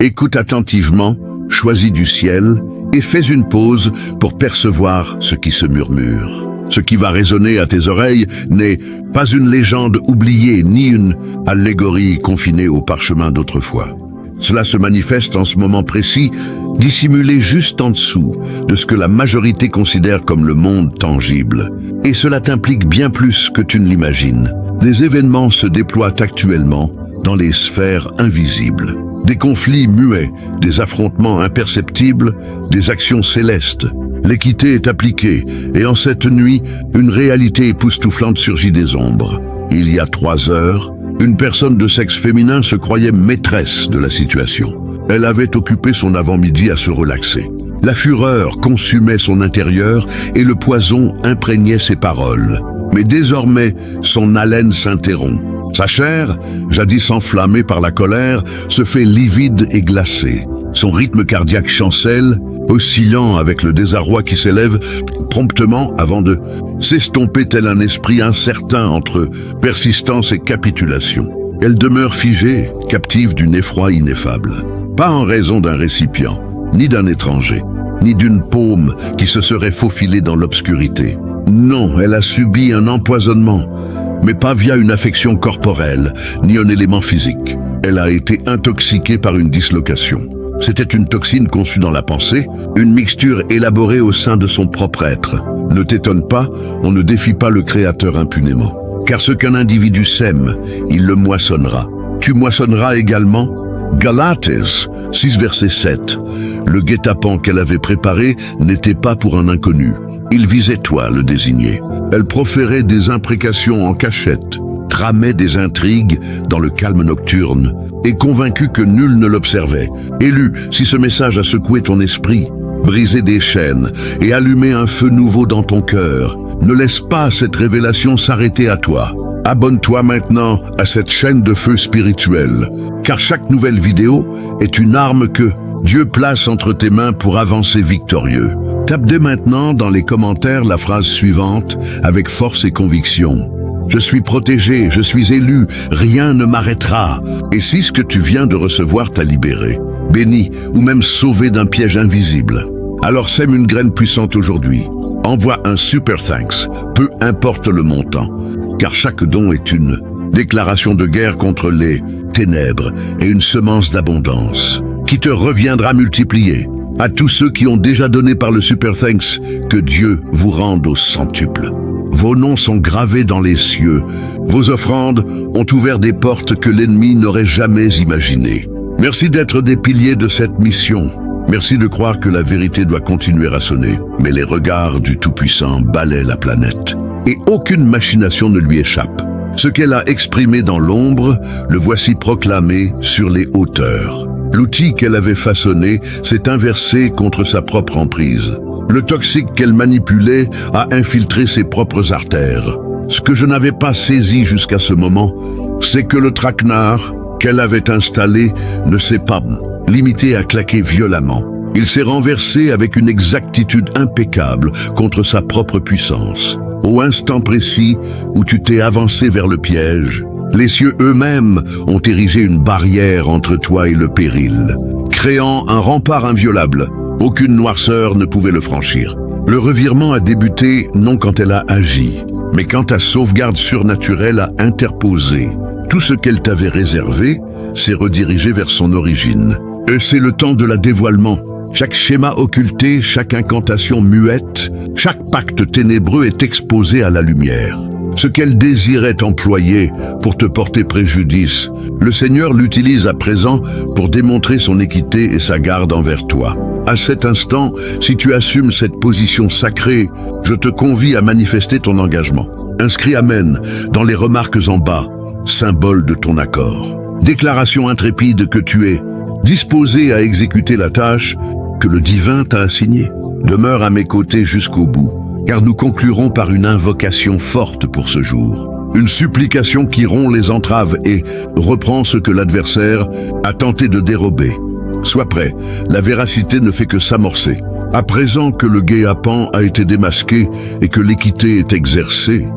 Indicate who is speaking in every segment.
Speaker 1: Écoute attentivement, choisis du ciel et fais une pause pour percevoir ce qui se murmure. Ce qui va résonner à tes oreilles n'est pas une légende oubliée ni une allégorie confinée au parchemin d'autrefois. Cela se manifeste en ce moment précis, dissimulé juste en dessous de ce que la majorité considère comme le monde tangible. Et cela t'implique bien plus que tu ne l'imagines. Des événements se déploient actuellement dans les sphères invisibles. Des conflits muets, des affrontements imperceptibles, des actions célestes. L'équité est appliquée, et en cette nuit, une réalité époustouflante surgit des ombres. Il y a 3 heures, une personne de sexe féminin se croyait maîtresse de la situation. Elle avait occupé son avant-midi à se relaxer. La fureur consumait son intérieur et le poison imprégnait ses paroles. Mais désormais, son haleine s'interrompt. Sa chair, jadis enflammée par la colère, se fait livide et glacée. Son rythme cardiaque chancelle, oscillant avec le désarroi qui s'élève promptement avant de s'estomper tel un esprit incertain entre persistance et capitulation. Elle demeure figée, captive d'une effroi ineffable. Pas en raison d'un récipient, ni d'un étranger, ni d'une paume qui se serait faufilée dans l'obscurité. Non, elle a subi un empoisonnement, mais pas via une affection corporelle, ni un élément physique. Elle a été intoxiquée par une dislocation. C'était une toxine conçue dans la pensée, une mixture élaborée au sein de son propre être. Ne t'étonne pas, on ne défie pas le Créateur impunément. Car ce qu'un individu sème, il le moissonnera. Tu moissonneras également. Galates 6 verset 7. Le guet-apens qu'elle avait préparé n'était pas pour un inconnu. Il visait toi, le désigné. Elle proférait des imprécations en cachette, tramait des intrigues dans le calme nocturne, et convaincue que nul ne l'observait. Élu, si ce message a secoué ton esprit, brisé des chaînes et allumé un feu nouveau dans ton cœur, ne laisse pas cette révélation s'arrêter à toi. Abonne-toi maintenant à cette chaîne de feu spirituel, car chaque nouvelle vidéo est une arme que Dieu place entre tes mains pour avancer victorieux. Tape dès maintenant dans les commentaires la phrase suivante avec force et conviction. Je suis protégé, je suis élu, rien ne m'arrêtera. Et si ce que tu viens de recevoir t'a libéré, béni ou même sauvé d'un piège invisible, alors sème une graine puissante aujourd'hui. Envoie un super thanks, peu importe le montant, car chaque don est une déclaration de guerre contre les ténèbres et une semence d'abondance qui te reviendra multipliée. À tous ceux qui ont déjà donné par le super thanks, que Dieu vous rende au centuple. Vos noms sont gravés dans les cieux. Vos offrandes ont ouvert des portes que l'ennemi n'aurait jamais imaginées. Merci d'être des piliers de cette mission. Merci de croire que la vérité doit continuer à sonner. Mais les regards du Tout-Puissant balaient la planète. Et aucune machination ne lui échappe. Ce qu'elle a exprimé dans l'ombre, le voici proclamé sur les hauteurs. L'outil qu'elle avait façonné s'est inversé contre sa propre emprise. Le toxique qu'elle manipulait a infiltré ses propres artères. Ce que je n'avais pas saisi jusqu'à ce moment, c'est que le traquenard qu'elle avait installé ne s'est pas limité à claquer violemment. Il s'est renversé avec une exactitude impeccable contre sa propre puissance. Au instant précis où tu t'es avancé vers le piège, les cieux eux-mêmes ont érigé une barrière entre toi et le péril, créant un rempart inviolable. Aucune noirceur ne pouvait le franchir. Le revirement a débuté non quand elle a agi, mais quand ta sauvegarde surnaturelle a interposé. Tout ce qu'elle t'avait réservé s'est redirigé vers son origine. Et c'est le temps de la dévoilement. Chaque schéma occulté, chaque incantation muette, chaque pacte ténébreux est exposé à la lumière. Ce qu'elle désirait employer pour te porter préjudice, le Seigneur l'utilise à présent pour démontrer son équité et sa garde envers toi. À cet instant, si tu assumes cette position sacrée, je te convie à manifester ton engagement. Inscris Amen dans les remarques en bas, symbole de ton accord. Déclaration intrépide que tu es, disposé à exécuter la tâche que le divin t'a assignée. Demeure à mes côtés jusqu'au bout, car nous conclurons par une invocation forte pour ce jour. Une supplication qui rompt les entraves et reprend ce que l'adversaire a tenté de dérober. Sois prêt, la véracité ne fait que s'amorcer. À présent que le guet-apens a été démasqué et que l'équité est exercée,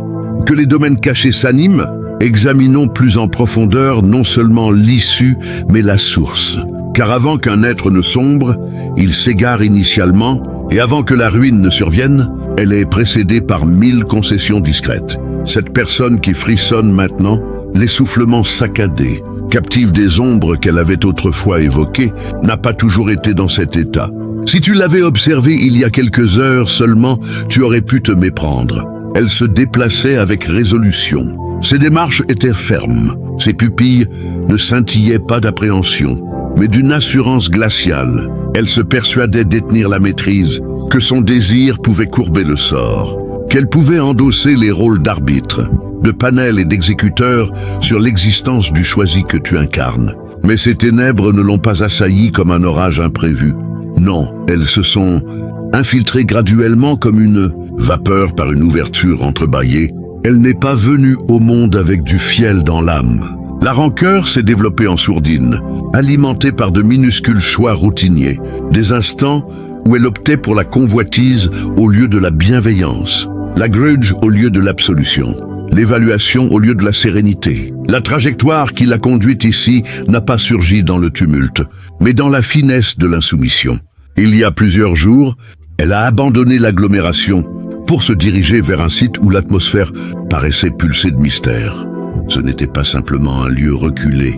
Speaker 1: que les domaines cachés s'animent, examinons plus en profondeur non seulement l'issue, mais la source. Car avant qu'un être ne sombre, il s'égare initialement, et avant que la ruine ne survienne, elle est précédée par 1000 concessions discrètes. Cette personne qui frissonne maintenant, l'essoufflement saccadé, captive des ombres qu'elle avait autrefois évoquées, n'a pas toujours été dans cet état. Si tu l'avais observée il y a quelques heures seulement, tu aurais pu te méprendre. Elle se déplaçait avec résolution. Ses démarches étaient fermes. Ses pupilles ne scintillaient pas d'appréhension, mais d'une assurance glaciale. Elle se persuadait détenir la maîtrise, que son désir pouvait courber le sort, qu'elle pouvait endosser les rôles d'arbitre, de panel et d'exécuteur sur l'existence du choisi que tu incarnes. Mais ces ténèbres ne l'ont pas assaillie comme un orage imprévu. Non, elles se sont infiltrées graduellement comme une vapeur par une ouverture entrebâillée. Elle n'est pas venue au monde avec du fiel dans l'âme. La rancœur s'est développée en sourdine, alimentée par de minuscules choix routiniers, des instants où elle optait pour la convoitise au lieu de la bienveillance, la grudge au lieu de l'absolution, l'évaluation au lieu de la sérénité. La trajectoire qui l'a conduite ici n'a pas surgi dans le tumulte, mais dans la finesse de l'insoumission. Il y a plusieurs jours, elle a abandonné l'agglomération pour se diriger vers un site où l'atmosphère paraissait pulser de mystère. Ce n'était pas simplement un lieu reculé,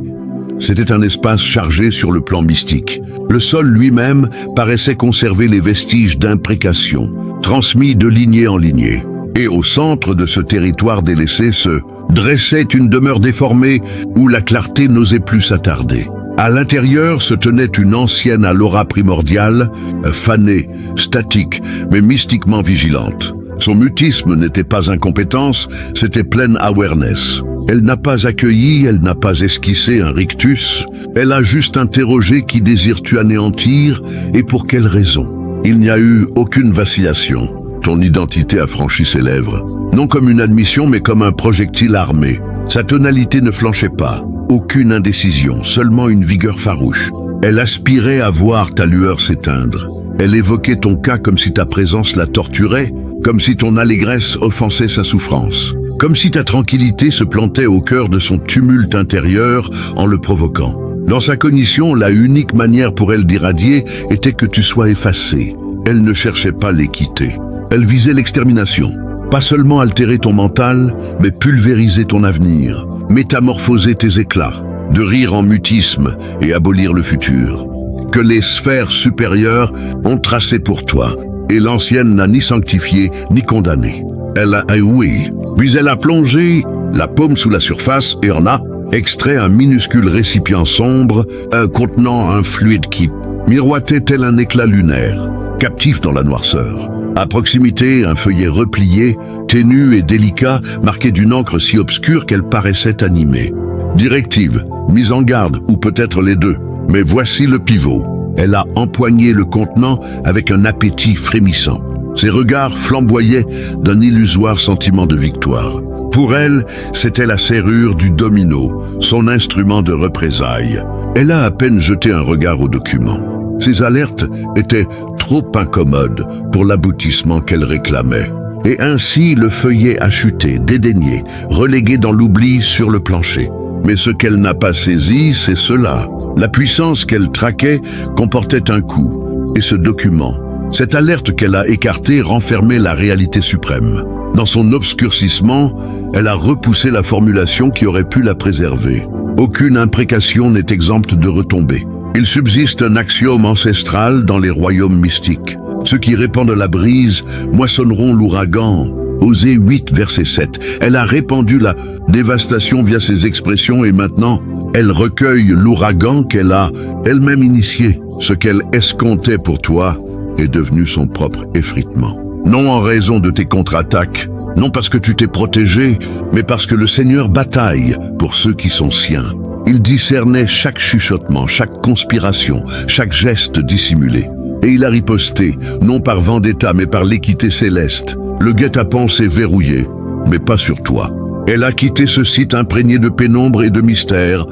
Speaker 1: c'était un espace chargé sur le plan mystique. Le sol lui-même paraissait conserver les vestiges d'imprécation, transmis de lignée en lignée. Et au centre de ce territoire délaissé se dressait une demeure déformée où la clarté n'osait plus s'attarder. À l'intérieur se tenait une ancienne à l'aura primordiale, fanée, statique, mais mystiquement vigilante. Son mutisme n'était pas incompétence, c'était pleine awareness. Elle n'a pas accueilli, elle n'a pas esquissé un rictus, elle a juste interrogé qui désires-tu anéantir et pour quelle raison. Il n'y a eu aucune vacillation. Ton identité a franchi ses lèvres, non comme une admission mais comme un projectile armé. Sa tonalité ne flanchait pas, aucune indécision, seulement une vigueur farouche. Elle aspirait à voir ta lueur s'éteindre. Elle évoquait ton cas comme si ta présence la torturait, comme si ton allégresse offensait sa souffrance, comme si ta tranquillité se plantait au cœur de son tumulte intérieur en le provoquant. Dans sa cognition, la unique manière pour elle d'irradier était que tu sois effacé. Elle ne cherchait pas l'équité. Elle visait l'extermination. Pas seulement altérer ton mental, mais pulvériser ton avenir, métamorphoser tes éclats, de rire en mutisme et abolir le futur. Que les sphères supérieures ont tracé pour toi, et l'ancienne n'a ni sanctifié ni condamné. Elle a oui, puis elle a plongé la paume sous la surface et en a extrait un minuscule récipient sombre contenant un fluide qui miroitait tel un éclat lunaire, captif dans la noirceur. À proximité, un feuillet replié, ténu et délicat, marqué d'une encre si obscure qu'elle paraissait animée. Directive, mise en garde, ou peut-être les deux. Mais voici le pivot. Elle a empoigné le contenant avec un appétit frémissant. Ses regards flamboyaient d'un illusoire sentiment de victoire. Pour elle, c'était la serrure du domino, son instrument de représailles. Elle a à peine jeté un regard au document. Ces alertes étaient trop incommodes pour l'aboutissement qu'elle réclamait. Et ainsi, le feuillet a chuté, dédaigné, relégué dans l'oubli sur le plancher. Mais ce qu'elle n'a pas saisi, c'est cela. La puissance qu'elle traquait comportait un coup. Et ce document, cette alerte qu'elle a écartée renfermait la réalité suprême. Dans son obscurcissement, elle a repoussé la formulation qui aurait pu la préserver. Aucune imprécation n'est exempte de retombées. Il subsiste un axiome ancestral dans les royaumes mystiques. Ceux qui répandent la brise moissonneront l'ouragan. Osée 8, verset 7. Elle a répandu la dévastation via ses expressions et maintenant, elle recueille l'ouragan qu'elle a elle-même initié. Ce qu'elle escomptait pour toi est devenu son propre effritement. Non en raison de tes contre-attaques, non parce que tu t'es protégé, mais parce que le Seigneur bataille pour ceux qui sont siens. Il discernait chaque chuchotement, chaque conspiration, chaque geste dissimulé. Et il a riposté, non par vendetta, mais par l'équité céleste. Le guet-apens s'est verrouillé, mais pas sur toi. Elle a quitté ce site imprégné de pénombre et de mystère,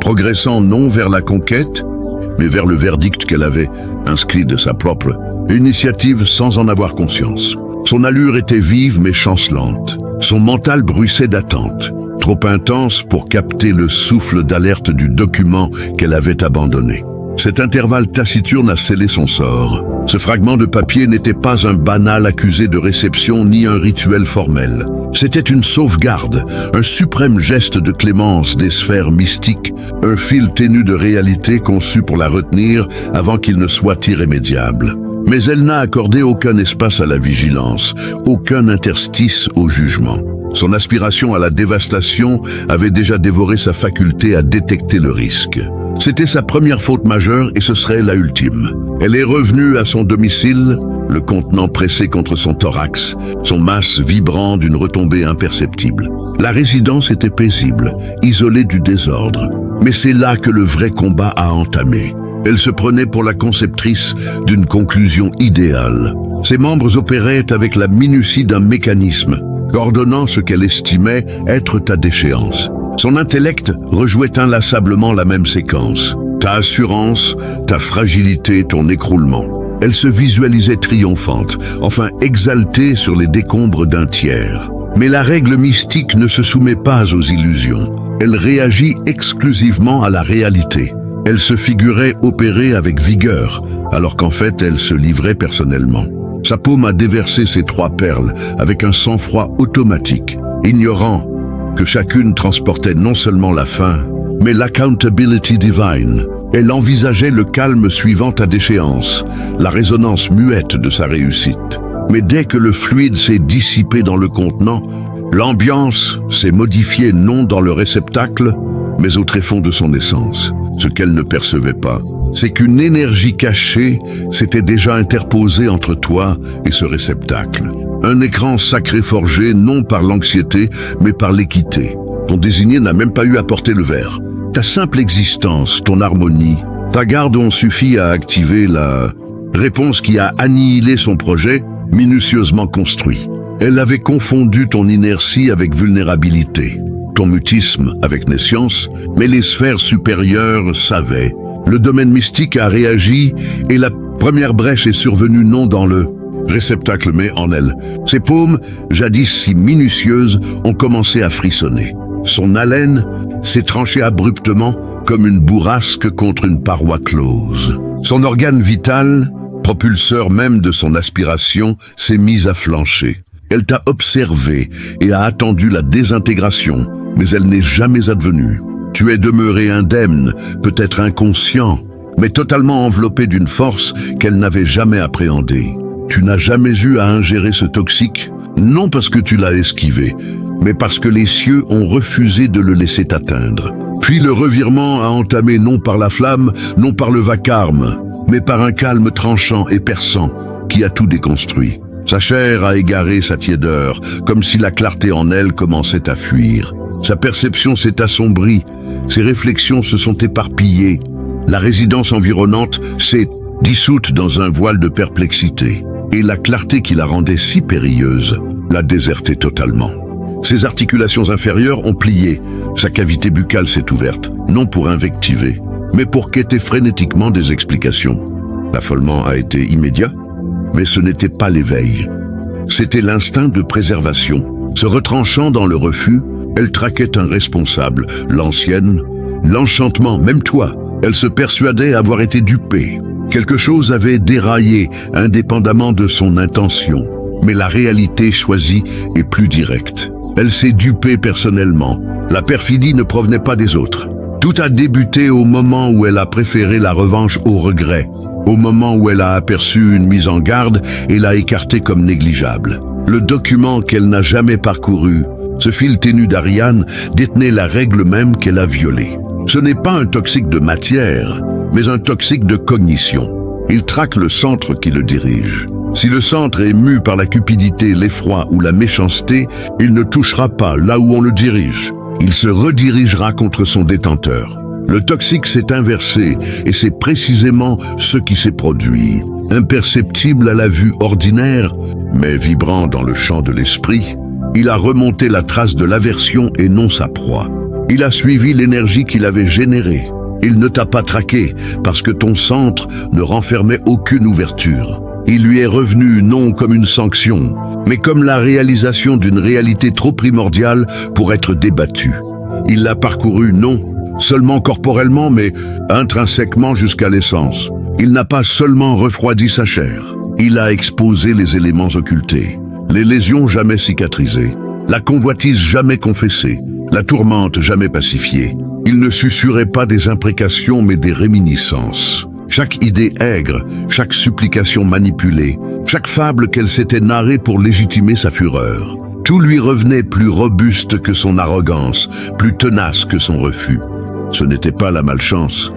Speaker 1: progressant non vers la conquête, mais vers le verdict qu'elle avait inscrit de sa propre initiative sans en avoir conscience. Son allure était vive mais chancelante. Son mental bruissait d'attente, trop intense pour capter le souffle d'alerte du document qu'elle avait abandonné. Cet intervalle taciturne a scellé son sort. Ce fragment de papier n'était pas un banal accusé de réception ni un rituel formel. C'était une sauvegarde, un suprême geste de clémence des sphères mystiques, un fil ténu de réalité conçu pour la retenir avant qu'il ne soit irrémédiable. Mais elle n'a accordé aucun espace à la vigilance, aucun interstice au jugement. Son aspiration à la dévastation avait déjà dévoré sa faculté à détecter le risque. C'était sa première faute majeure et ce serait la ultime. Elle est revenue à son domicile, le contenant pressé contre son thorax, son masque vibrant d'une retombée imperceptible. La résidence était paisible, isolée du désordre. Mais c'est là que le vrai combat a entamé. Elle se prenait pour la conceptrice d'une conclusion idéale. Ses membres opéraient avec la minutie d'un mécanisme, coordonnant ce qu'elle estimait être ta déchéance. Son intellect rejouait inlassablement la même séquence. Ta assurance, ta fragilité, ton écroulement. Elle se visualisait triomphante, enfin exaltée sur les décombres d'un tiers. Mais la règle mystique ne se soumet pas aux illusions. Elle réagit exclusivement à la réalité. Elle se figurait opérer avec vigueur, alors qu'en fait elle se livrait personnellement. Sa paume a déversé ses 3 perles avec un sang-froid automatique, ignorant que chacune transportait non seulement la fin, mais l'accountability divine. Elle envisageait le calme suivant à déchéance, la résonance muette de sa réussite. Mais dès que le fluide s'est dissipé dans le contenant, l'ambiance s'est modifiée non dans le réceptacle, mais au tréfonds de son essence. Ce qu'elle ne percevait pas, c'est qu'une énergie cachée s'était déjà interposée entre toi et ce réceptacle. Un écran sacré forgé non par l'anxiété, mais par l'équité. Ton désigné n'a même pas eu à porter le verre. Ta simple existence, ton harmonie, ta garde ont suffi à activer la réponse qui a annihilé son projet, minutieusement construit. Elle avait confondu ton inertie avec vulnérabilité, ton mutisme avec nescience, mais les sphères supérieures savaient. Le domaine mystique a réagi et la première brèche est survenue non dans le réceptacle mais en elle. Ses paumes, jadis si minutieuses, ont commencé à frissonner. Son haleine s'est tranchée abruptement comme une bourrasque contre une paroi close. Son organe vital, propulseur même de son aspiration, s'est mis à flancher. Elle t'a observé et a attendu la désintégration, mais elle n'est jamais advenue. Tu es demeuré indemne, peut-être inconscient, mais totalement enveloppé d'une force qu'elle n'avait jamais appréhendée. Tu n'as jamais eu à ingérer ce toxique, non parce que tu l'as esquivé, mais parce que les cieux ont refusé de le laisser t'atteindre. Puis le revirement a entamé non par la flamme, non par le vacarme, mais par un calme tranchant et perçant qui a tout déconstruit. Sa chair a égaré sa tiédeur, comme si la clarté en elle commençait à fuir. Sa perception s'est assombrie, ses réflexions se sont éparpillées. La résidence environnante s'est dissoute dans un voile de perplexité, et la clarté qui la rendait si périlleuse l'a désertée totalement. Ses articulations inférieures ont plié, sa cavité buccale s'est ouverte, non pour invectiver, mais pour quêter frénétiquement des explications. L'affolement a été immédiat, mais ce n'était pas l'éveil. C'était l'instinct de préservation. Se retranchant dans le refus, elle traquait un responsable, l'ancienne, l'enchantement, même toi. Elle se persuadait avoir été dupée. Quelque chose avait déraillé, indépendamment de son intention. Mais la réalité choisie est plus directe. Elle s'est dupée personnellement. La perfidie ne provenait pas des autres. Tout a débuté au moment où elle a préféré la revanche au regret. Au moment où elle a aperçu une mise en garde et l'a écartée comme négligeable. Le document qu'elle n'a jamais parcouru, ce fil ténu d'Ariane, détenait la règle même qu'elle a violée. Ce n'est pas un toxique de matière, mais un toxique de cognition. Il traque le centre qui le dirige. Si le centre est mu par la cupidité, l'effroi ou la méchanceté, il ne touchera pas là où on le dirige. Il se redirigera contre son détenteur. Le toxique s'est inversé et c'est précisément ce qui s'est produit. Imperceptible à la vue ordinaire, mais vibrant dans le champ de l'esprit, il a remonté la trace de l'aversion et non sa proie. Il a suivi l'énergie qu'il avait générée. Il ne t'a pas traqué parce que ton centre ne renfermait aucune ouverture. Il lui est revenu non comme une sanction, mais comme la réalisation d'une réalité trop primordiale pour être débattue. Il l'a parcouru non seulement corporellement, mais intrinsèquement jusqu'à l'essence. Il n'a pas seulement refroidi sa chair, il a exposé les éléments occultés, les lésions jamais cicatrisées, la convoitise jamais confessée, la tourmente jamais pacifiée. Il ne susurrait pas des imprécations mais des réminiscences. Chaque idée aigre, chaque supplication manipulée, chaque fable qu'elle s'était narrée pour légitimer sa fureur. Tout lui revenait plus robuste que son arrogance, plus tenace que son refus. Ce n'était pas la malchance,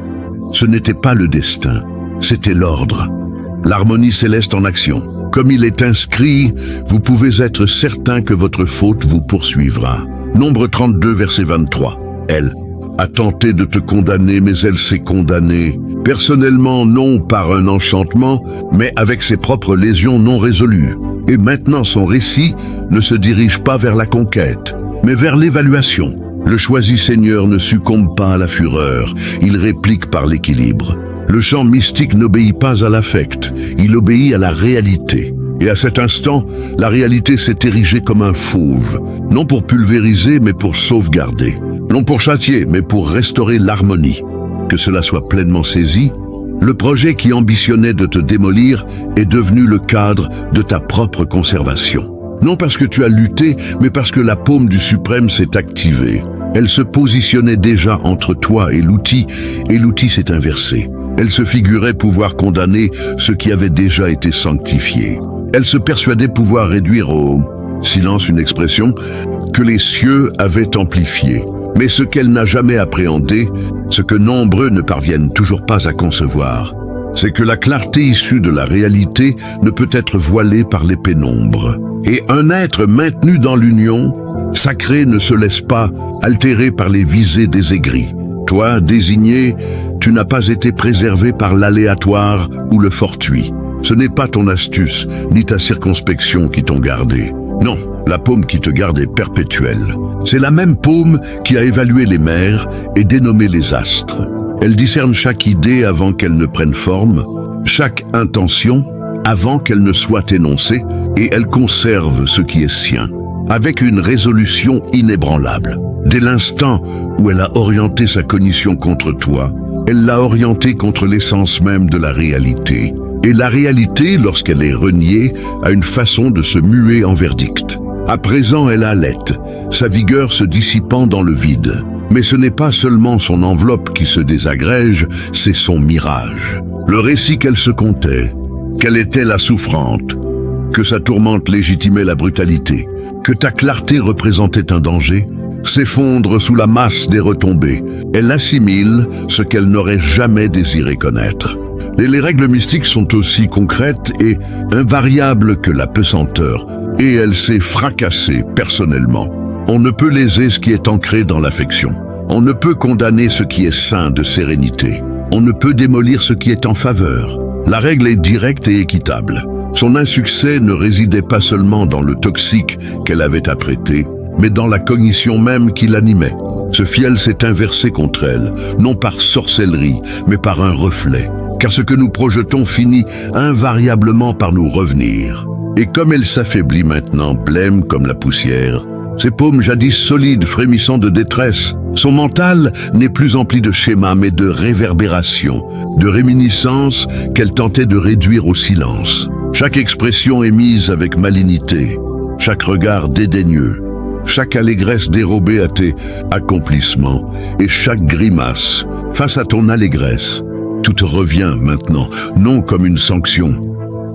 Speaker 1: ce n'était pas le destin, c'était l'ordre. L'harmonie céleste en action. Comme il est inscrit, vous pouvez être certain que votre faute vous poursuivra. Nombre 32, verset 23. Elle a tenté de te condamner, mais elle s'est condamnée. Personnellement, non par un enchantement, mais avec ses propres lésions non résolues. Et maintenant son récit ne se dirige pas vers la conquête, mais vers l'évaluation. Le choisi Seigneur ne succombe pas à la fureur, il réplique par l'équilibre. Le chant mystique n'obéit pas à l'affect, il obéit à la réalité. Et à cet instant, la réalité s'est érigée comme un fauve, non pour pulvériser, mais pour sauvegarder. Non pour châtier, mais pour restaurer l'harmonie. Que cela soit pleinement saisi, le projet qui ambitionnait de te démolir est devenu le cadre de ta propre conservation. Non parce que tu as lutté, mais parce que la paume du Suprême s'est activée. Elle se positionnait déjà entre toi et l'outil s'est inversé. Elle se figurait pouvoir condamner ce qui avait déjà été sanctifié. Elle se persuadait pouvoir réduire au silence une expression que les cieux avaient amplifiée. Mais ce qu'elle n'a jamais appréhendé, ce que nombreux ne parviennent toujours pas à concevoir, c'est que la clarté issue de la réalité ne peut être voilée par les pénombres. Et un être maintenu dans l'union, sacré, ne se laisse pas altérer par les visées des aigris. Toi, désigné, tu n'as pas été préservé par l'aléatoire ou le fortuit. Ce n'est pas ton astuce, ni ta circonspection qui t'ont gardé. Non, la paume qui te garde est perpétuelle. C'est la même paume qui a évalué les mers et dénommé les astres. Elle discerne chaque idée avant qu'elle ne prenne forme, chaque intention avant qu'elle ne soit énoncée, et elle conserve ce qui est sien, avec une résolution inébranlable. Dès l'instant où elle a orienté sa cognition contre toi, elle l'a orientée contre l'essence même de la réalité. Et la réalité, lorsqu'elle est reniée, a une façon de se muer en verdict. À présent, elle halète, sa vigueur se dissipant dans le vide. Mais ce n'est pas seulement son enveloppe qui se désagrège, c'est son mirage. Le récit qu'elle se contait, qu'elle était la souffrante, que sa tourmente légitimait la brutalité, que ta clarté représentait un danger, s'effondre sous la masse des retombées. Elle assimile ce qu'elle n'aurait jamais désiré connaître. Les règles mystiques sont aussi concrètes et invariables que la pesanteur, et elle s'est fracassée personnellement. On ne peut léser ce qui est ancré dans l'affection. On ne peut condamner ce qui est saint de sérénité. On ne peut démolir ce qui est en faveur. La règle est directe et équitable. Son insuccès ne résidait pas seulement dans le toxique qu'elle avait apprêté, mais dans la cognition même qui l'animait. Ce fiel s'est inversé contre elle, non par sorcellerie, mais par un reflet. Car ce que nous projetons finit invariablement par nous revenir. Et comme elle s'affaiblit maintenant, blême comme la poussière, ses paumes jadis solides frémissant de détresse, son mental n'est plus empli de schémas mais de réverbérations, de réminiscences qu'elle tentait de réduire au silence. Chaque expression émise avec malignité, chaque regard dédaigneux, chaque allégresse dérobée à tes accomplissements et chaque grimace face à ton allégresse. Tout te revient maintenant, non comme une sanction,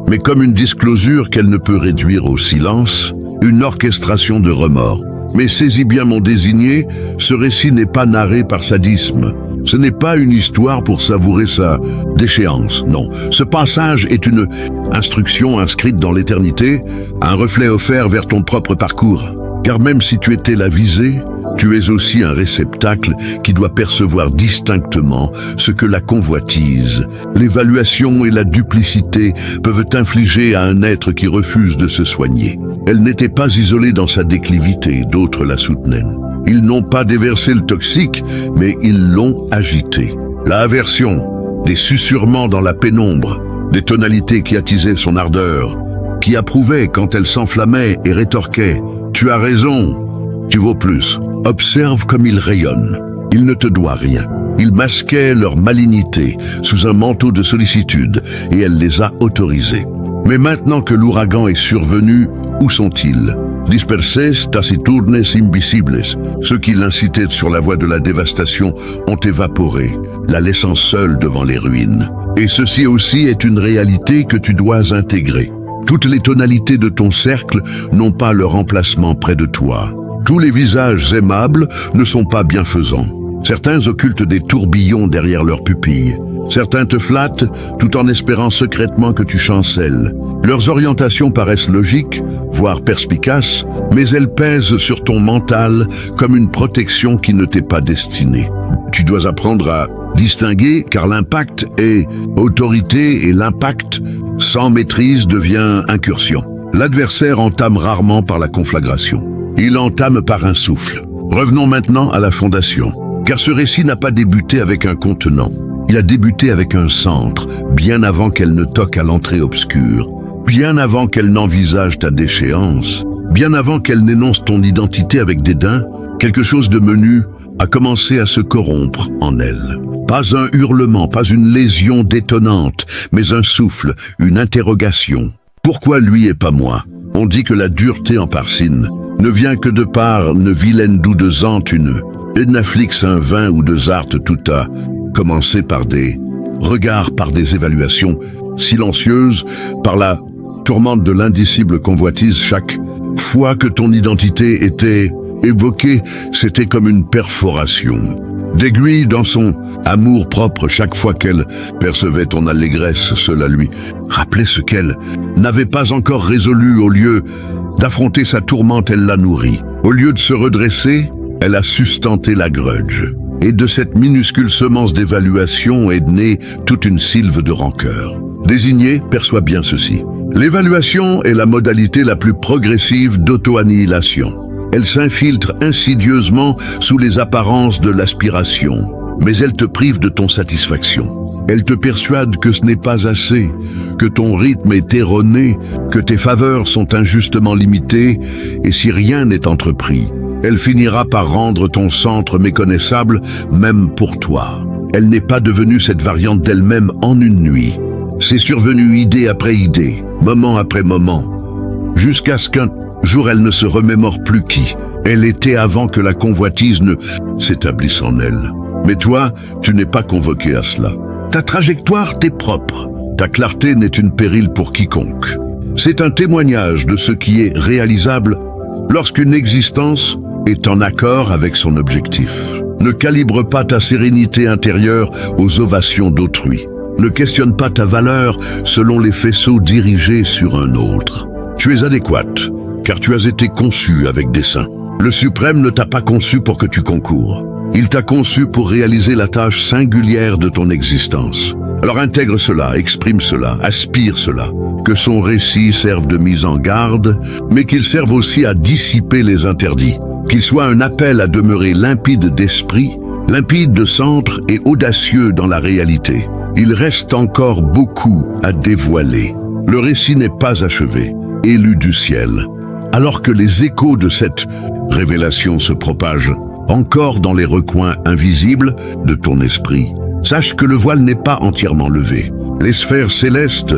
Speaker 1: mais comme une disclosure qu'elle ne peut réduire au silence, une orchestration de remords. Mais saisis bien mon désigné, ce récit n'est pas narré par sadisme. Ce n'est pas une histoire pour savourer sa déchéance, non. Ce passage est une instruction inscrite dans l'éternité, un reflet offert vers ton propre parcours. Car même si tu étais la visée, tu es aussi un réceptacle qui doit percevoir distinctement ce que la convoitise, l'évaluation et la duplicité peuvent infliger à un être qui refuse de se soigner. Elle n'était pas isolée dans sa déclivité, d'autres la soutenaient. Ils n'ont pas déversé le toxique, mais ils l'ont agité. La aversion, des susurrements dans la pénombre, des tonalités qui attisaient son ardeur, qui approuvait quand elle s'enflammait et rétorquait « Tu as raison, tu vaux plus ». Observe comme il rayonne. Ils ne te doivent rien. Ils masquaient leur malignité sous un manteau de sollicitude et elle les a autorisés. Mais maintenant que l'ouragan est survenu, où sont-ils? Disperses taciturnes invisibles. Ceux qui l'incitaient sur la voie de la dévastation ont évaporé, la laissant seule devant les ruines. Et ceci aussi est une réalité que tu dois intégrer. Toutes les tonalités de ton cercle n'ont pas leur emplacement près de toi. Tous les visages aimables ne sont pas bienfaisants. Certains occultent des tourbillons derrière leurs pupilles. Certains te flattent tout en espérant secrètement que tu chancelles. Leurs orientations paraissent logiques, voire perspicaces, mais elles pèsent sur ton mental comme une protection qui ne t'est pas destinée. Tu dois apprendre à distinguer car l'impact est autorité et l'impact sans maîtrise devient incursion. L'adversaire entame rarement par la conflagration. Il entame par un souffle. Revenons maintenant à la fondation. Car ce récit n'a pas débuté avec un contenant. Il a débuté avec un centre, bien avant qu'elle ne toque à l'entrée obscure, bien avant qu'elle n'envisage ta déchéance, bien avant qu'elle n'énonce ton identité avec dédain, quelque chose de menu a commencé à se corrompre en elle. Pas un hurlement, pas une lésion détonnante, mais un souffle, une interrogation. Pourquoi lui et pas moi? On dit que la dureté en Parsine ne vient que de par ne vilaine doux de zante une Ednaflix un vin ou de zarte tout a commencé par des regards, par des évaluations silencieuses, par la tourmente de l'indicible convoitise. Chaque fois que ton identité était évoquée, c'était comme une perforation. D'aiguille dans son amour-propre, chaque fois qu'elle percevait ton allégresse, cela lui rappelait ce qu'elle n'avait pas encore résolu. Au lieu d'affronter sa tourmente, elle l'a nourrie. Au lieu de se redresser, elle a sustenté la grudge. Et de cette minuscule semence d'évaluation est née toute une sylve de rancœur. Désigné, perçois bien ceci. L'évaluation est la modalité la plus progressive d'auto-annihilation. Elle s'infiltre insidieusement sous les apparences de l'aspiration, mais elle te prive de ton satisfaction. Elle te persuade que ce n'est pas assez, que ton rythme est erroné, que tes faveurs sont injustement limitées, et si rien n'est entrepris, elle finira par rendre ton centre méconnaissable, même pour toi. Elle n'est pas devenue cette variante d'elle-même en une nuit. C'est survenu idée après idée, moment après moment, jusqu'à ce qu'un jour elle ne se remémore plus qui elle était avant que la convoitise ne s'établisse en elle. Mais toi, tu n'es pas convoqué à cela. Ta trajectoire t'est propre. Ta clarté n'est une péril pour quiconque. C'est un témoignage de ce qui est réalisable lorsqu'une existence est en accord avec son objectif. Ne calibre pas ta sérénité intérieure aux ovations d'autrui. Ne questionne pas ta valeur selon les faisceaux dirigés sur un autre. Tu es adéquate, car tu as été conçue avec dessein. Le suprême ne t'a pas conçu pour que tu concours. Il t'a conçu pour réaliser la tâche singulière de ton existence. Alors intègre cela, exprime cela, aspire cela. Que son récit serve de mise en garde, mais qu'il serve aussi à dissiper les interdits. Qu'il soit un appel à demeurer limpide d'esprit, limpide de centre et audacieux dans la réalité. Il reste encore beaucoup à dévoiler. Le récit n'est pas achevé, élu du ciel. Alors que les échos de cette révélation se propagent encore dans les recoins invisibles de ton esprit, sache que le voile n'est pas entièrement levé. Les sphères célestes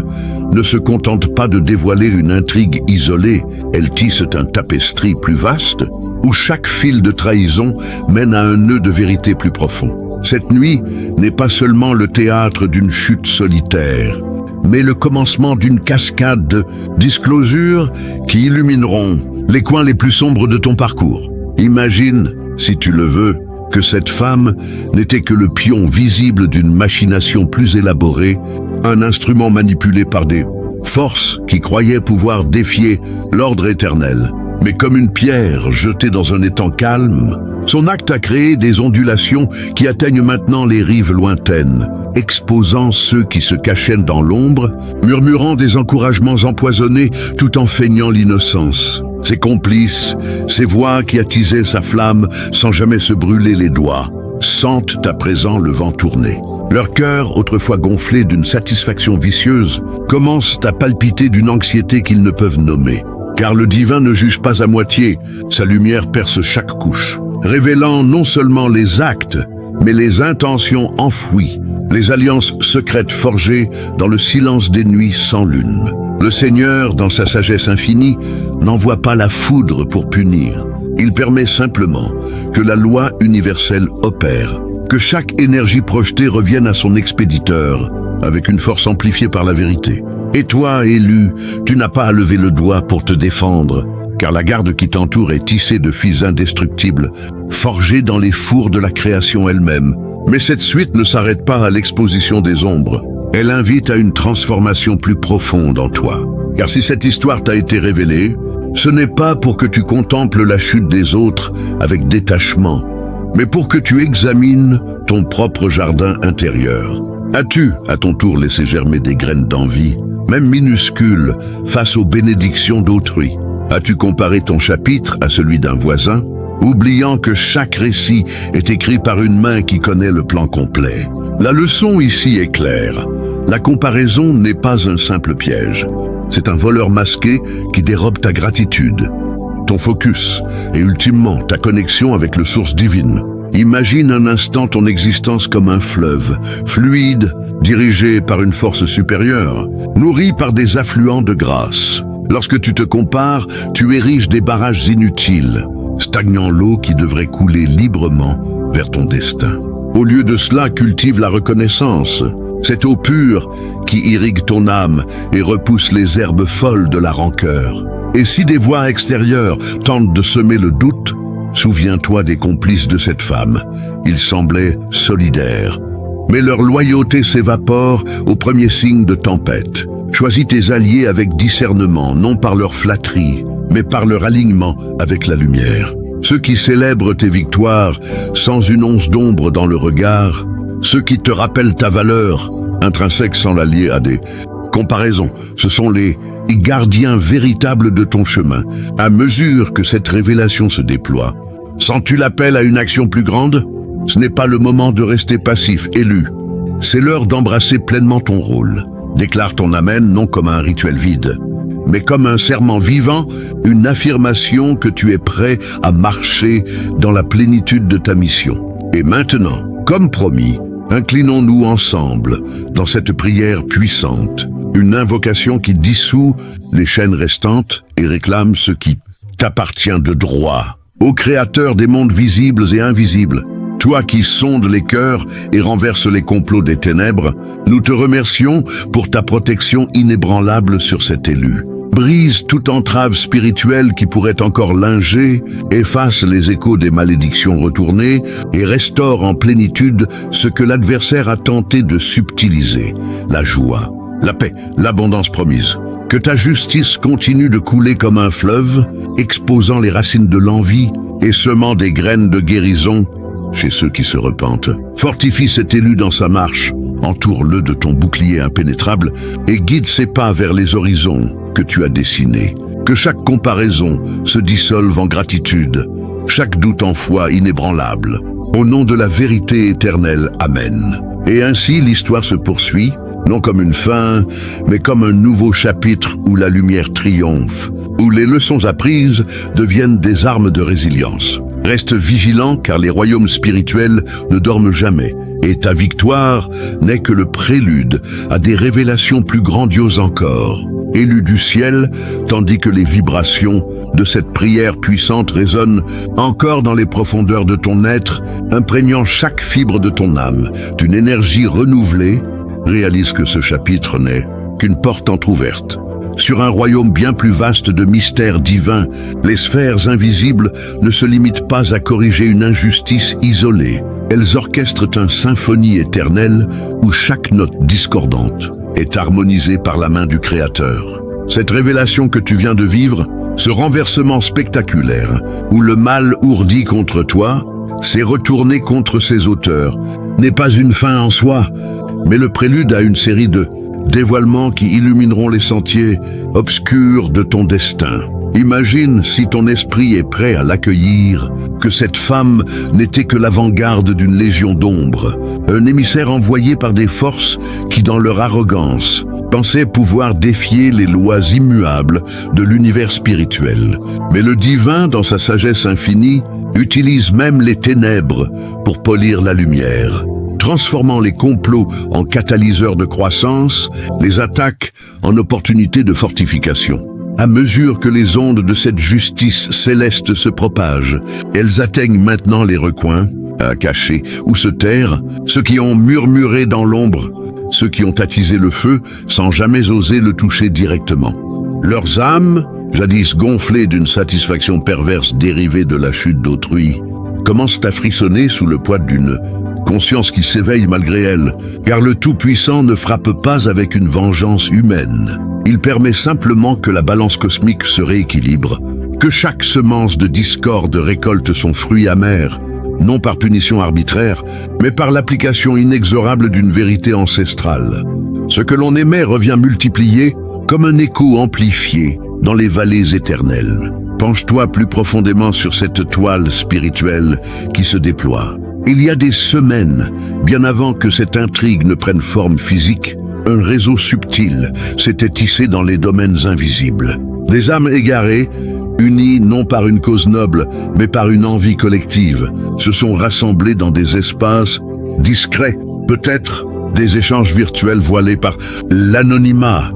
Speaker 1: ne se contentent pas de dévoiler une intrigue isolée, elles tissent un tapestry plus vaste, où chaque fil de trahison mène à un nœud de vérité plus profond. Cette nuit n'est pas seulement le théâtre d'une chute solitaire, mais le commencement d'une cascade de disclosures qui illumineront les coins les plus sombres de ton parcours. Imagine, si tu le veux, que cette femme n'était que le pion visible d'une machination plus élaborée, un instrument manipulé par des forces qui croyaient pouvoir défier l'ordre éternel. Mais comme une pierre jetée dans un étang calme, son acte a créé des ondulations qui atteignent maintenant les rives lointaines, exposant ceux qui se cachaient dans l'ombre, murmurant des encouragements empoisonnés tout en feignant l'innocence. Ses complices, ces voix qui attisaient sa flamme sans jamais se brûler les doigts, sentent à présent le vent tourner. Leur cœur, autrefois gonflé d'une satisfaction vicieuse, commence à palpiter d'une anxiété qu'ils ne peuvent nommer. Car le divin ne juge pas à moitié, sa lumière perce chaque couche. révélant non seulement les actes, mais les intentions enfouies, les alliances secrètes forgées dans le silence des nuits sans lune. Le Seigneur, dans sa sagesse infinie, n'envoie pas la foudre pour punir. Il permet simplement que la loi universelle opère, que chaque énergie projetée revienne à son expéditeur, avec une force amplifiée par la vérité. Et toi, élu, tu n'as pas à lever le doigt pour te défendre, car la garde qui t'entoure est tissée de fils indestructibles, forgés dans les fours de la création elle-même. Mais cette suite ne s'arrête pas à l'exposition des ombres. Elle invite à une transformation plus profonde en toi. Car si cette histoire t'a été révélée, ce n'est pas pour que tu contemples la chute des autres avec détachement, mais pour que tu examines ton propre jardin intérieur. As-tu, à ton tour, laissé germer des graines d'envie, même minuscules, face aux bénédictions d'autrui? As-tu comparé ton chapitre à celui d'un voisin, oubliant que chaque récit est écrit par une main qui connaît le plan complet? La leçon ici est claire. La comparaison n'est pas un simple piège. C'est un voleur masqué qui dérobe ta gratitude, ton focus et ultimement ta connexion avec le source divine. Imagine un instant ton existence comme un fleuve, fluide, dirigé par une force supérieure, nourri par des affluents de grâce. Lorsque tu te compares, tu ériges des barrages inutiles, stagnant l'eau qui devrait couler librement vers ton destin. Au lieu de cela, cultive la reconnaissance, cette eau pure qui irrigue ton âme et repousse les herbes folles de la rancœur. Et si des voix extérieures tentent de semer le doute, souviens-toi des complices de cette femme. Ils semblaient solidaires, mais leur loyauté s'évapore au premier signe de tempête. Choisis tes alliés avec discernement, non par leur flatterie, mais par leur alignement avec la lumière. Ceux qui célèbrent tes victoires sans une once d'ombre dans le regard, ceux qui te rappellent ta valeur, intrinsèque sans la lier à des comparaisons, ce sont les gardiens véritables de ton chemin. À mesure que cette révélation se déploie, sens-tu l'appel à une action plus grande? Ce n'est pas le moment de rester passif, élu. C'est l'heure d'embrasser pleinement ton rôle. Déclare ton amen non comme un rituel vide, mais comme un serment vivant, une affirmation que tu es prêt à marcher dans la plénitude de ta mission. Et maintenant, comme promis, inclinons-nous ensemble dans cette prière puissante, une invocation qui dissout les chaînes restantes et réclame ce qui t'appartient de droit. Ô Créateur des mondes visibles et invisibles, toi qui sondes les cœurs et renverses les complots des ténèbres, nous te remercions pour ta protection inébranlable sur cet élu. Brise toute entrave spirituelle qui pourrait encore linger, efface les échos des malédictions retournées et restaure en plénitude ce que l'adversaire a tenté de subtiliser, la joie, la paix, l'abondance promise. Que ta justice continue de couler comme un fleuve, exposant les racines de l'envie et semant des graines de guérison chez ceux qui se repentent. Fortifie cet élu dans sa marche, entoure-le de ton bouclier impénétrable et guide ses pas vers les horizons que tu as dessinés. Que chaque comparaison se dissolve en gratitude, chaque doute en foi inébranlable. Au nom de la vérité éternelle, Amen. Et ainsi l'histoire se poursuit, non comme une fin, mais comme un nouveau chapitre où la lumière triomphe, où les leçons apprises deviennent des armes de résilience. Reste vigilant car les royaumes spirituels ne dorment jamais, et ta victoire n'est que le prélude à des révélations plus grandioses encore. Élu du ciel, tandis que les vibrations de cette prière puissante résonnent encore dans les profondeurs de ton être, imprégnant chaque fibre de ton âme, d'une énergie renouvelée, réalise que ce chapitre n'est qu'une porte entr'ouverte. Sur un royaume bien plus vaste de mystères divins, les sphères invisibles ne se limitent pas à corriger une injustice isolée. Elles orchestrent une symphonie éternelle où chaque note discordante est harmonisée par la main du Créateur. Cette révélation que tu viens de vivre, ce renversement spectaculaire où le mal ourdi contre toi s'est retourné contre ses auteurs, n'est pas une fin en soi, mais le prélude à une série de dévoilements qui illumineront les sentiers obscurs de ton destin. Imagine, si ton esprit est prêt à l'accueillir, que cette femme n'était que l'avant-garde d'une légion d'ombre, un émissaire envoyé par des forces qui, dans leur arrogance, pensaient pouvoir défier les lois immuables de l'univers spirituel. Mais le divin, dans sa sagesse infinie, utilise même les ténèbres pour polir la lumière, transformant les complots en catalyseurs de croissance, les attaques en opportunités de fortification. À mesure que les ondes de cette justice céleste se propagent, elles atteignent maintenant les recoins, à cacher ou se taire, ceux qui ont murmuré dans l'ombre, ceux qui ont attisé le feu sans jamais oser le toucher directement. Leurs âmes, jadis gonflées d'une satisfaction perverse dérivée de la chute d'autrui, commencent à frissonner sous le poids d'une conscience qui s'éveille malgré elle, car le Tout-Puissant ne frappe pas avec une vengeance humaine. Il permet simplement que la balance cosmique se rééquilibre, que chaque semence de discorde récolte son fruit amer, non par punition arbitraire, mais par l'application inexorable d'une vérité ancestrale. Ce que l'on émet revient multiplié comme un écho amplifié dans les vallées éternelles. Penche-toi plus profondément sur cette toile spirituelle qui se déploie. Il y a des semaines, bien avant que cette intrigue ne prenne forme physique, un réseau subtil s'était tissé dans les domaines invisibles. Des âmes égarées, unies non par une cause noble, mais par une envie collective, se sont rassemblées dans des espaces discrets, peut-être des échanges virtuels voilés par l'anonymat,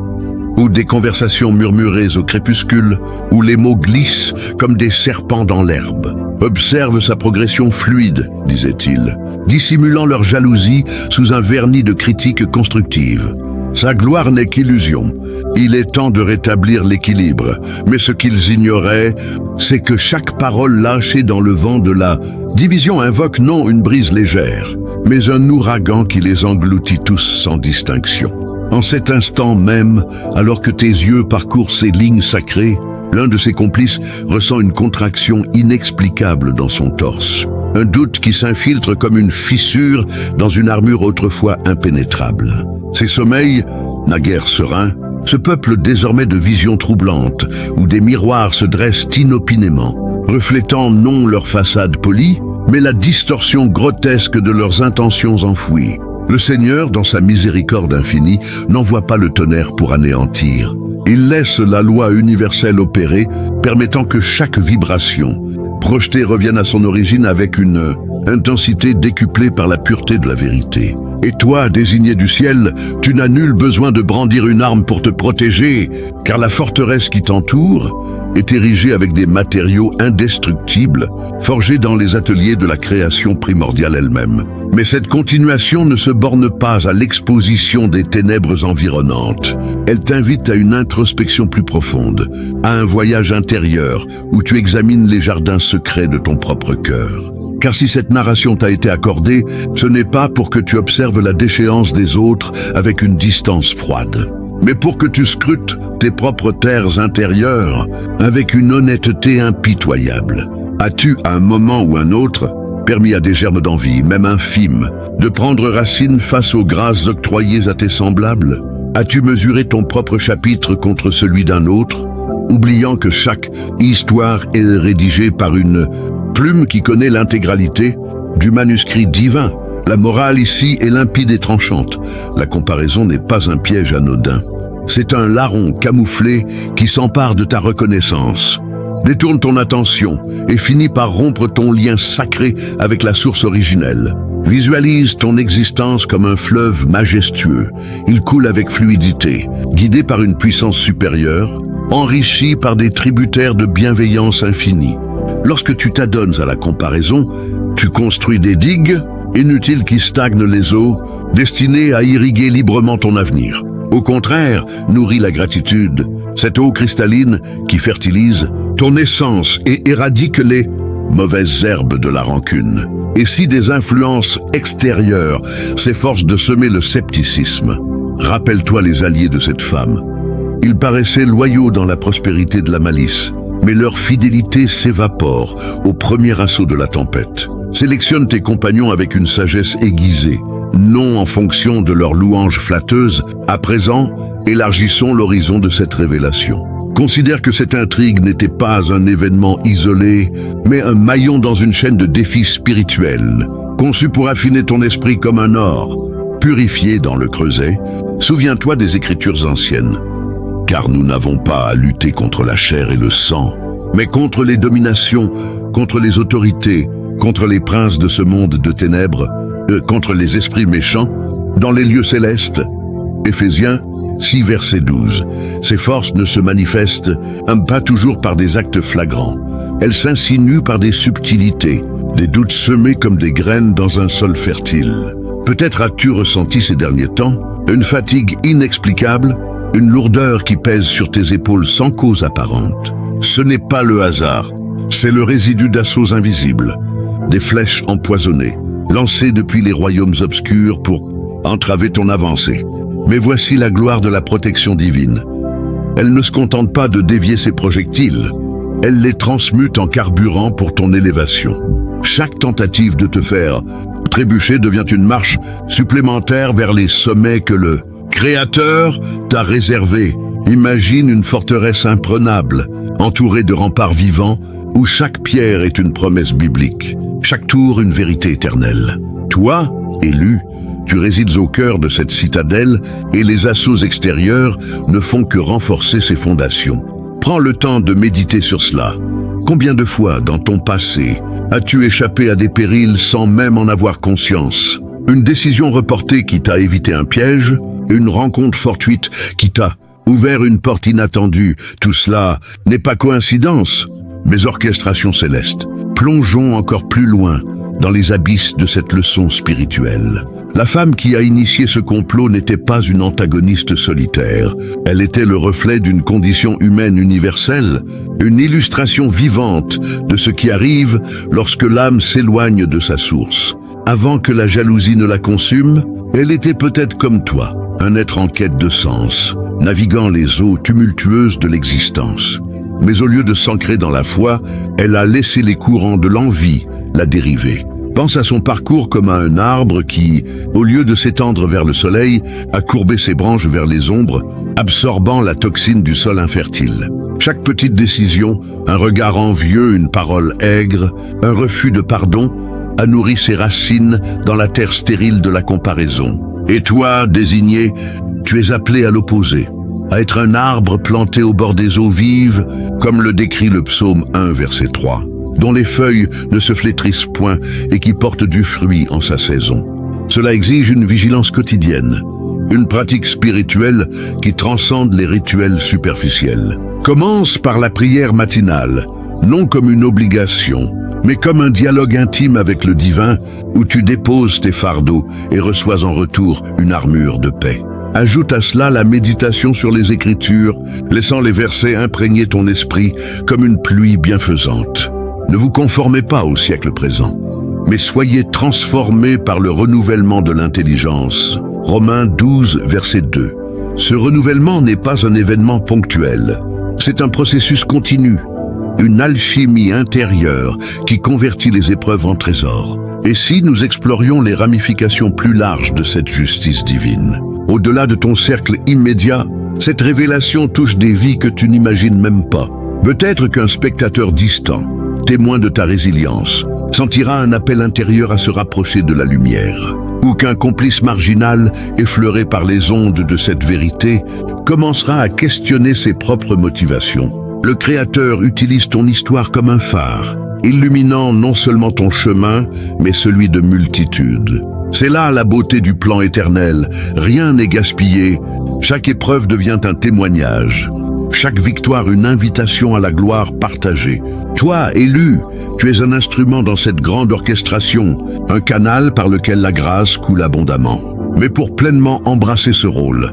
Speaker 1: ou des conversations murmurées au crépuscule, où les mots glissent comme des serpents dans l'herbe. Observe sa progression fluide, disait-il, dissimulant leur jalousie sous un vernis de critique constructive. Sa gloire n'est qu'illusion. Il est temps de rétablir l'équilibre. Mais ce qu'ils ignoraient, c'est que chaque parole lâchée dans le vent de la division invoque non une brise légère, mais un ouragan qui les engloutit tous sans distinction. En cet instant même, alors que tes yeux parcourent ces lignes sacrées, l'un de ses complices ressent une contraction inexplicable dans son torse. Un doute qui s'infiltre comme une fissure dans une armure autrefois impénétrable. Ses sommeils, naguère sereins, se peuplent désormais de visions troublantes, où des miroirs se dressent inopinément, reflétant non leur façade polie, mais la distorsion grotesque de leurs intentions enfouies. Le Seigneur, dans sa miséricorde infinie, n'envoie pas le tonnerre pour anéantir. Il laisse la loi universelle opérer, permettant que chaque vibration projetée revienne à son origine avec une intensité décuplée par la pureté de la vérité. Et toi, désigné du ciel, tu n'as nul besoin de brandir une arme pour te protéger, car la forteresse qui t'entoure est érigée avec des matériaux indestructibles, forgés dans les ateliers de la création primordiale elle-même. Mais cette continuation ne se borne pas à l'exposition des ténèbres environnantes. Elle t'invite à une introspection plus profonde, à un voyage intérieur où tu examines les jardins secrets de ton propre cœur. Car si cette narration t'a été accordée, ce n'est pas pour que tu observes la déchéance des autres avec une distance froide, mais pour que tu scrutes tes propres terres intérieures avec une honnêteté impitoyable. As-tu, à un moment ou un autre, permis à des germes d'envie, même infimes, de prendre racine face aux grâces octroyées à tes semblables? As-tu mesuré ton propre chapitre contre celui d'un autre, oubliant que chaque histoire est rédigée par une plume qui connaît l'intégralité du manuscrit divin? La morale ici est limpide et tranchante. La comparaison n'est pas un piège anodin. C'est un larron camouflé qui s'empare de ta reconnaissance, détourne ton attention et finit par rompre ton lien sacré avec la source originelle. Visualise ton existence comme un fleuve majestueux. Il coule avec fluidité, guidé par une puissance supérieure, enrichi par des tributaires de bienveillance infinie. Lorsque tu t'adonnes à la comparaison, tu construis des digues inutiles qui stagnent les eaux, destinées à irriguer librement ton avenir. Au contraire, nourris la gratitude, cette eau cristalline qui fertilise ton essence et éradique les mauvaises herbes de la rancune. Et si des influences extérieures s'efforcent de semer le scepticisme, rappelle-toi les alliés de cette femme. Ils paraissaient loyaux dans la prospérité de la malice, mais leur fidélité s'évapore au premier assaut de la tempête. Sélectionne tes compagnons avec une sagesse aiguisée, non en fonction de leurs louanges flatteuses. À présent, élargissons l'horizon de cette révélation. Considère que cette intrigue n'était pas un événement isolé, mais un maillon dans une chaîne de défis spirituels, conçu pour affiner ton esprit comme un or, purifié dans le creuset, souviens-toi des Écritures anciennes. Car nous n'avons pas à lutter contre la chair et le sang, mais contre les dominations, contre les autorités, contre les princes de ce monde de ténèbres, contre les esprits méchants, dans les lieux célestes. Éphésiens 6, verset 12. Ces forces ne se manifestent pas toujours par des actes flagrants. Elles s'insinuent par des subtilités, des doutes semés comme des graines dans un sol fertile. Peut-être as-tu ressenti ces derniers temps une fatigue inexplicable, une lourdeur qui pèse sur tes épaules sans cause apparente. Ce n'est pas le hasard, c'est le résidu d'assauts invisibles, des flèches empoisonnées, lancées depuis les royaumes obscurs pour entraver ton avancée. Mais voici la gloire de la protection divine. Elle ne se contente pas de dévier ses projectiles, elle les transmute en carburant pour ton élévation. Chaque tentative de te faire trébucher devient une marche supplémentaire vers les sommets que le Créateur t'a réservés. Imagine une forteresse imprenable, entourée de remparts vivants, où chaque pierre est une promesse biblique, chaque tour une vérité éternelle. Toi, élu, tu résides au cœur de cette citadelle et les assauts extérieurs ne font que renforcer ses fondations. Prends le temps de méditer sur cela. Combien de fois dans ton passé as-tu échappé à des périls sans même en avoir conscience? Une décision reportée qui t'a évité un piège, une rencontre fortuite qui t'a ouvert une porte inattendue. Tout cela n'est pas coïncidence, mais orchestration céleste. Plongeons encore plus loin dans les abysses de cette leçon spirituelle. La femme qui a initié ce complot n'était pas une antagoniste solitaire. Elle était le reflet d'une condition humaine universelle, une illustration vivante de ce qui arrive lorsque l'âme s'éloigne de sa source. Avant que la jalousie ne la consume, elle était peut-être comme toi, un être en quête de sens, naviguant les eaux tumultueuses de l'existence. Mais au lieu de s'ancrer dans la foi, elle a laissé les courants de l'envie la dériver. Pense à son parcours comme à un arbre qui, au lieu de s'étendre vers le soleil, a courbé ses branches vers les ombres, absorbant la toxine du sol infertile. Chaque petite décision, un regard envieux, une parole aigre, un refus de pardon, a nourri ses racines dans la terre stérile de la comparaison. Et toi, désigné, tu es appelé à l'opposé, à être un arbre planté au bord des eaux vives, comme le décrit le psaume 1, verset 3, dont les feuilles ne se flétrissent point et qui portent du fruit en sa saison. Cela exige une vigilance quotidienne, une pratique spirituelle qui transcende les rituels superficiels. Commence par la prière matinale, non comme une obligation, mais comme un dialogue intime avec le divin où tu déposes tes fardeaux et reçois en retour une armure de paix. Ajoute à cela la méditation sur les Écritures, laissant les versets imprégner ton esprit comme une pluie bienfaisante. Ne vous conformez pas au siècle présent, mais soyez transformés par le renouvellement de l'intelligence. Romains 12, verset 2. Ce renouvellement n'est pas un événement ponctuel, c'est un processus continu, une alchimie intérieure qui convertit les épreuves en trésors. Et si nous explorions les ramifications plus larges de cette justice divine? Au-delà de ton cercle immédiat, cette révélation touche des vies que tu n'imagines même pas. Peut-être qu'un spectateur distant, témoin de ta résilience, sentira un appel intérieur à se rapprocher de la lumière, ou qu'un complice marginal, effleuré par les ondes de cette vérité, commencera à questionner ses propres motivations. Le Créateur utilise ton histoire comme un phare, illuminant non seulement ton chemin, mais celui de multitudes. C'est là la beauté du plan éternel. Rien n'est gaspillé. Chaque épreuve devient un témoignage. Chaque victoire une invitation à la gloire partagée. Toi, élu, tu es un instrument dans cette grande orchestration, un canal par lequel la grâce coule abondamment. Mais pour pleinement embrasser ce rôle,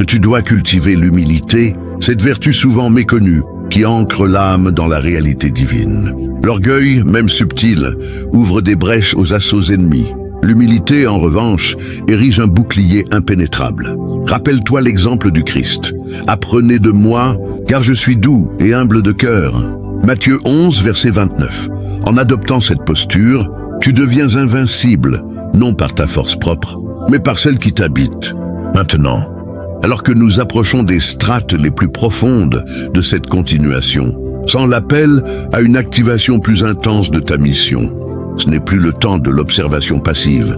Speaker 1: tu dois cultiver l'humilité, cette vertu souvent méconnue, qui ancre l'âme dans la réalité divine. L'orgueil, même subtil, ouvre des brèches aux assauts ennemis. L'humilité, en revanche, érige un bouclier impénétrable. Rappelle-toi l'exemple du Christ. « Apprenez de moi, car je suis doux et humble de cœur. » Matthieu 11, verset 29. En adoptant cette posture, tu deviens invincible, non par ta force propre, mais par celle qui t'habite. Maintenant, alors que nous approchons des strates les plus profondes de cette continuation, sans l'appel à une activation plus intense de ta mission, ce n'est plus le temps de l'observation passive,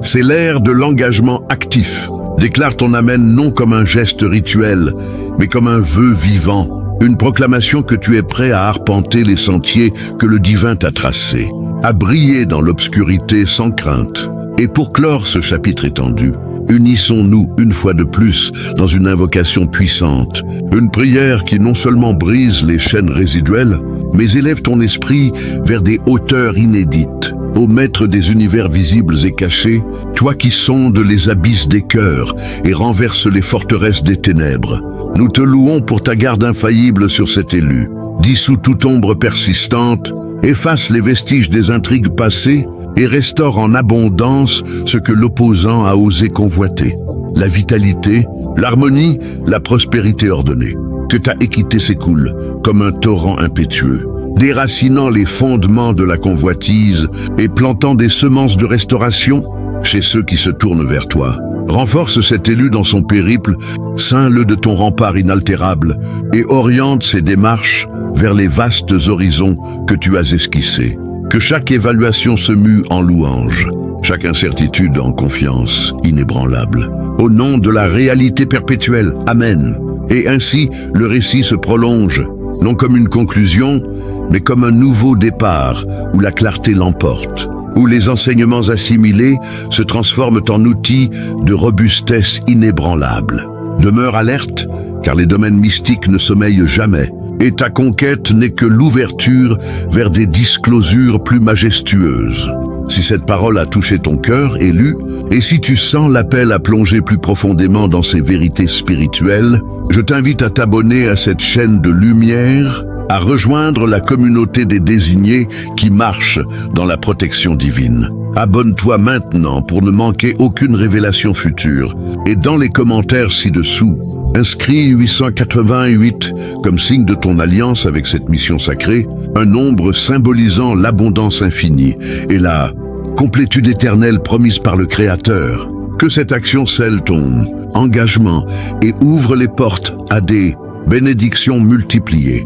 Speaker 1: C'est l'ère de l'engagement actif. Déclare ton Amen non comme un geste rituel, mais comme un vœu vivant, une proclamation que tu es prêt à arpenter les sentiers que le divin t'a tracés, à briller dans l'obscurité sans crainte. Et pour clore ce chapitre étendu, unissons-nous une fois de plus dans une invocation puissante, une prière qui non seulement brise les chaînes résiduelles, mais élève ton esprit vers des hauteurs inédites. Ô maître des univers visibles et cachés, toi qui sondes les abysses des cœurs et renverses les forteresses des ténèbres, nous te louons pour ta garde infaillible sur cet élu. Dissout toute ombre persistante, efface les vestiges des intrigues passées et restaure en abondance ce que l'opposant a osé convoiter. La vitalité, l'harmonie, la prospérité ordonnée. Que ta équité s'écoule comme un torrent impétueux, déracinant les fondements de la convoitise et plantant des semences de restauration chez ceux qui se tournent vers toi. Renforce cet élu dans son périple, ceins-le de ton rempart inaltérable et oriente ses démarches vers les vastes horizons que tu as esquissés. Que chaque évaluation se mue en louange, chaque incertitude en confiance inébranlable. Au nom de la réalité perpétuelle, Amen. Et ainsi, le récit se prolonge, non comme une conclusion, mais comme un nouveau départ où la clarté l'emporte, où les enseignements assimilés se transforment en outils de robustesse inébranlable. Demeure alerte, car les domaines mystiques ne sommeillent jamais, et ta conquête n'est que l'ouverture vers des disclosures plus majestueuses. Si cette parole a touché ton cœur, élu, et si tu sens l'appel à plonger plus profondément dans ces vérités spirituelles, je t'invite à t'abonner à cette chaîne de lumière, à rejoindre la communauté des désignés qui marchent dans la protection divine. Abonne-toi maintenant pour ne manquer aucune révélation future. Et dans les commentaires ci-dessous, inscris 888 comme signe de ton alliance avec cette mission sacrée, un nombre symbolisant l'abondance infinie et la complétude éternelle promise par le Créateur. Que cette action scelle ton engagement et ouvre les portes à des bénédictions multipliées.